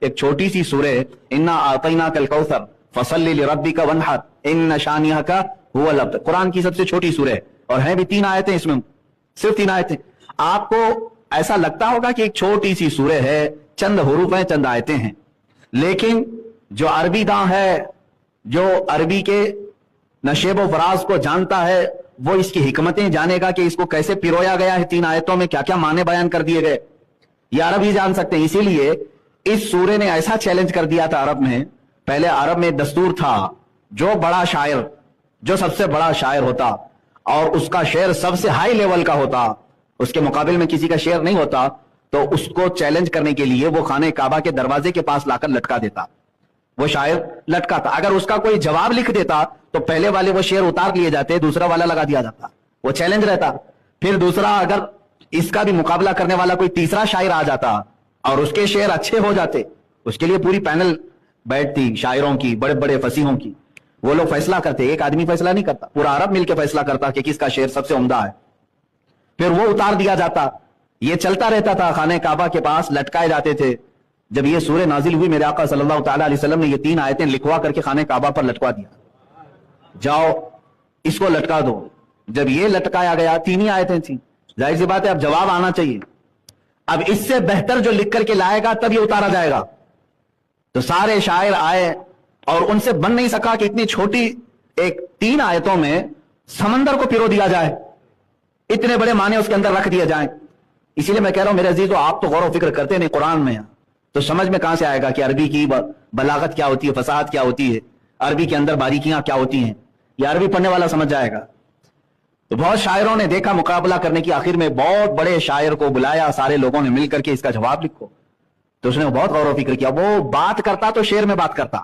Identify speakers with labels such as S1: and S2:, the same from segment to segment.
S1: ایک چھوٹی سی سورہ انا اعطینا کل کوثر فصلی لربک وانحر ان شانئک هو الابتر، قرآن کی سب سے چھوٹی سورہ ہے اور ہیں بھی 3 آیتیں، اس میں صرف 3 آیتیں۔ آپ کو ایسا لگتا ہوگا کہ ایک چھوٹی سی سورہ ہے، چند حروف ہیں، چند آیتیں ہیں، لیکن جو عربی داں ہے، جو عربی کے نشیب و فراز کو جانتا ہے، وہ اس کی حکمتیں جانے گا کہ اس کو کیسے پیرویا گیا ہے، 3 آیتوں میں کیا کیا معنی بیان کر دیے گئے، یہ عرب ہی جان سکتے ہیں۔ اسی لیے اس سورے نے ایسا چیلنج کر دیا تھا عرب میں، پہلے عرب میں دستور تھا جو بڑا شاعر، جو سب سے بڑا شاعر ہوتا اور اس کا شعر سب سے ہائی لیول کا ہوتا، اس کے مقابل میں کسی کا شعر نہیں ہوتا، تو اس کو چیلنج کرنے کے لیے وہ خانہ کعبہ کے دروازے کے پاس لا کر لٹکا دیتا، وہ شاعر لٹکا تھا۔ اگر اس کا کوئی جواب لکھ دیتا تو پہلے والے وہ شعر اتار لیے جاتے، دوسرا والا لگا دیا جاتا، وہ چیلنج رہتا۔ پھر دوسرا، اگر اس کا بھی مقابلہ کرنے والا کوئی تیسرا شاعر آ جاتا اور اس کے شعر اچھے ہو جاتے، اس کے لیے پوری پینل بیٹھتی شاعروں کی، بڑے بڑے فصیحوں کی، وہ لوگ فیصلہ کرتے، ایک آدمی فیصلہ نہیں کرتا، پورا عرب مل کے فیصلہ کرتا کہ کس کا شعر سب سے عمدہ ہے، پھر وہ اتار دیا جاتا۔ یہ چلتا رہتا تھا، خانہ کعبہ کے پاس لٹکائے جاتے تھے۔ جب یہ سورہ نازل ہوئی، میرے آقا صلی اللہ تعالی علیہ وسلم نے یہ 3 آیتیں لکھوا کر کے خانہ کعبہ پر لٹکوا دیا، جاؤ اس کو لٹکا دو۔ جب یہ لٹکایا گیا، 3 ہی آیتیں تھیں، ظاہر سی بات ہے اب جواب آنا چاہیے، اب اس سے بہتر جو لکھ کر کے لائے گا تب یہ اتارا جائے گا۔ تو سارے شاعر آئے اور ان سے بن نہیں سکا کہ اتنی چھوٹی ایک 3 آیتوں میں سمندر کو پیرو دیا جائے، اتنے بڑے معنی اس کے اندر رکھ دیے جائیں۔ اسی لیے میں کہہ رہا ہوں میرے عزیزو، آپ تو غور و فکر کرتے نہیں قرآن میں، تو سمجھ میں کہاں سے آئے گا کہ عربی کی بلاغت کیا ہوتی ہے، فصاحت کیا ہوتی ہے، عربی کے اندر باریکیاں کیا ہوتی ہیں، یہ عربی پڑھنے والا سمجھ جائے گا۔ تو بہت شاعروں نے دیکھا مقابلہ کرنے کی، آخر میں بہت بڑے شاعر کو بلایا، سارے لوگوں نے مل کر کے اس کا جواب لکھو، تو اس نے بہت غور و فکر کیا۔ وہ بات کرتا تو شعر میں بات کرتا،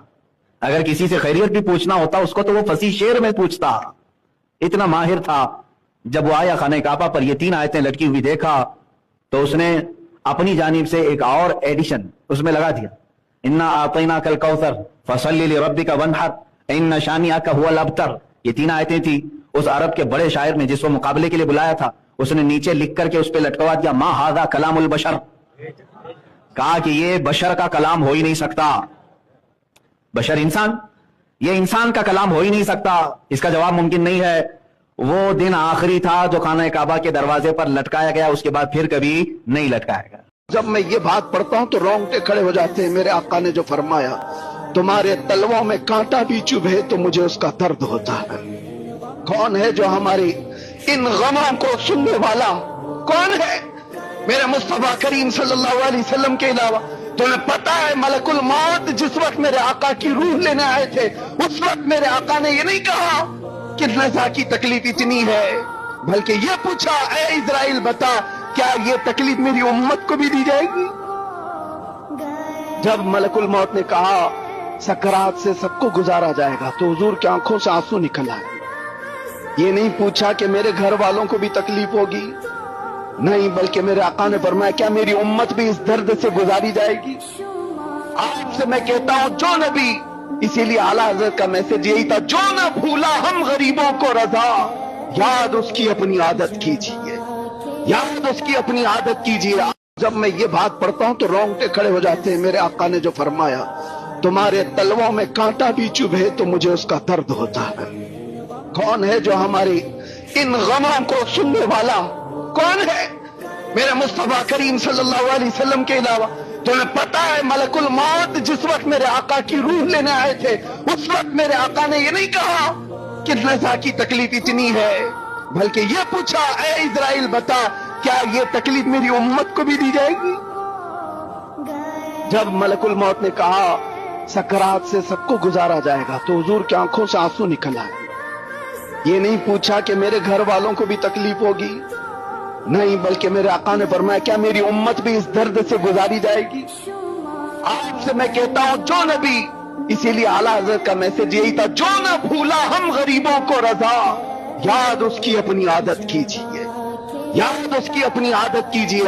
S1: اگر کسی سے خیریت بھی پوچھنا ہوتا اس کو تو وہ فصیح شعر میں پوچھتا، اتنا ماہر تھا۔ جب وہ آیا خانہ کعبہ پر، یہ 3 آیتیں لٹکی ہوئی دیکھا تو اس نے اپنی جانب سے ایک اور ایڈیشن اس میں لگا دیا، انا اعطیناک الکوثر فصلی لربک وانحر ان شانئک هو الابتر۔ یہ 3 آیتیں تھی۔ اس عرب کے بڑے شاعر نے جس کو مقابلے کے لیے بلایا تھا، اس نے نیچے لکھ کر کے اس پہ لٹکوا دیا، ما ھذا کلام البشر، کہا کہ یہ بشر کا کلام ہو ہی نہیں سکتا، بشر انسان، یہ انسان کا کلام ہو ہی نہیں سکتا، اس کا جواب ممکن نہیں ہے۔ وہ دن آخری تھا جو خانہ کعبہ کے دروازے پر لٹکایا گیا، اس کے بعد پھر کبھی نہیں لٹکایا گیا۔
S2: جب میں یہ بات پڑھتا ہوں تو رونگٹے کھڑے ہو جاتے ہیں۔ میرے آقا نے جو فرمایا، تمہارے تلووں میں کانٹا بھی چبھے تو مجھے اس کا درد ہوتا ہے۔ کون ہے جو ہماری ان غموں کو سننے والا؟ کون ہے میرے مصطفیٰ کریم صلی اللہ علیہ وسلم کے علاوہ؟ تمہیں پتا ہے ملک الموت جس وقت میرے آقا کی روح لینے آئے تھے، اس وقت میرے آقا نے یہ نہیں کہا کہ رضا کی تکلیف اتنی ہے، بلکہ یہ پوچھا، اے اسرائیل بتا کیا یہ تکلیف میری امت کو بھی دی جائے گی؟ جب ملک الموت نے کہا سکرات سے سب کو گزارا جائے گا، تو حضور کی آنکھوں سے آنسو نکل آئے۔ یہ نہیں پوچھا کہ میرے گھر والوں کو بھی تکلیف ہوگی، نہیں، بلکہ میرے آقا نے فرمایا کیا میری امت بھی اس درد سے گزاری جائے گی؟ آپ سے میں کہتا ہوں جو نبی، اسی لیے اعلیٰ حضرت کا میسج یہی تھا، جو نہ بھولا ہم غریبوں کو رضا، یاد اس کی اپنی عادت کیجیے، یاد اس کی اپنی عادت کیجیے۔ جب میں یہ بات پڑھتا ہوں تو رونگٹے کھڑے ہو جاتے ہیں۔ میرے آقا نے جو فرمایا، تمہارے تلووں میں کانٹا بھی چبھے تو مجھے اس کا درد ہوتا ہے۔ کون ہے جو ہماری ان غموں کو سننے والا؟ کون ہے میرے مصطفیٰ کریم صلی اللہ علیہ وسلم کے علاوہ؟ تمہیں پتا ہے ملک الموت جس وقت میرے آقا کی روح لینے آئے تھے، اس وقت میرے آقا نے یہ نہیں کہا کہ رضا کی تکلیف اتنی ہے، بلکہ یہ پوچھا، اے اسرائیل بتا کیا یہ تکلیف میری امت کو بھی دی جائے گی؟ جب ملک الموت نے کہا سکرات سے سب کو گزارا جائے گا، تو حضور کی آنکھوں سے آنسو نکل آئے۔ یہ نہیں پوچھا کہ میرے گھر والوں کو بھی تکلیف ہوگی، نہیں، بلکہ میرے آقا نے فرمایا کیا میری امت بھی اس درد سے گزاری جائے گی؟ آپ سے میں کہتا ہوں جو نبی، اسی لیے اعلیٰ حضرت کا میسج یہی تھا، جو نہ بھولا ہم غریبوں کو رضا، یاد اس کی اپنی عادت کیجیے، یاد اس کی اپنی عادت کیجیے۔